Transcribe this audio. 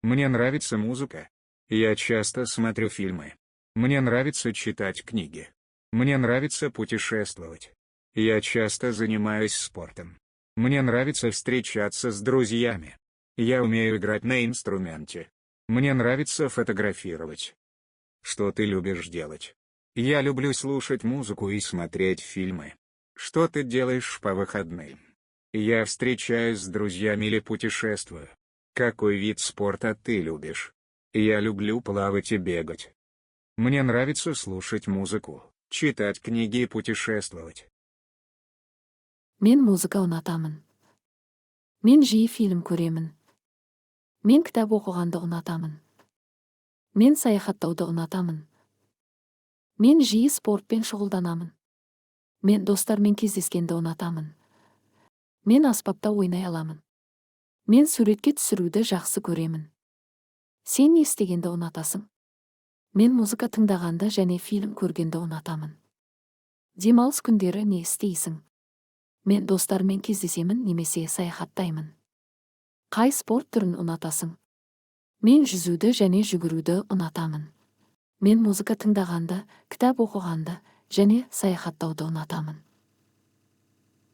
Мне нравится музыка. Я часто смотрю фильмы. Мне нравится читать книги. Мне нравится путешествовать. Я часто занимаюсь спортом. Мне нравится встречаться с друзьями. Я умею играть на инструменте. Мне нравится фотографировать. Что ты любишь делать? Я люблю слушать музыку и смотреть фильмы. Что ты делаешь по выходным? Я встречаюсь с друзьями или путешествую. Какой вид спорта ты любишь? Я люблю плавать и бегать. Мне нравится слушать музыку, читать книги и путешествовать. Мен музыка ұнатамын. Мен жиі фильм көремін. Мен кітап оқығанды ұнатамын. Мен саяхаттауды ұнатамын. Мен жиі спортпен шұғылданамын. Мен достармен кездескенді ұнатамын. Мен аспапта ойнай аламын. Мен суретке түсіруді жақсы көремін. Сен не істегенді ұнатасың? Мен музыка тыңдағанды және фильм көргенді ұнатамын. Демалыс күндері не істейсің? Мен достармен кездесемін немесе саяхаттаймын. Қай спорт түрін ұнатасың? Мен жүзуді және жүгіруді ұнатамын. Мен музыка тыңдағанды, кітап оқығанды және саяхаттауды ұнатамын.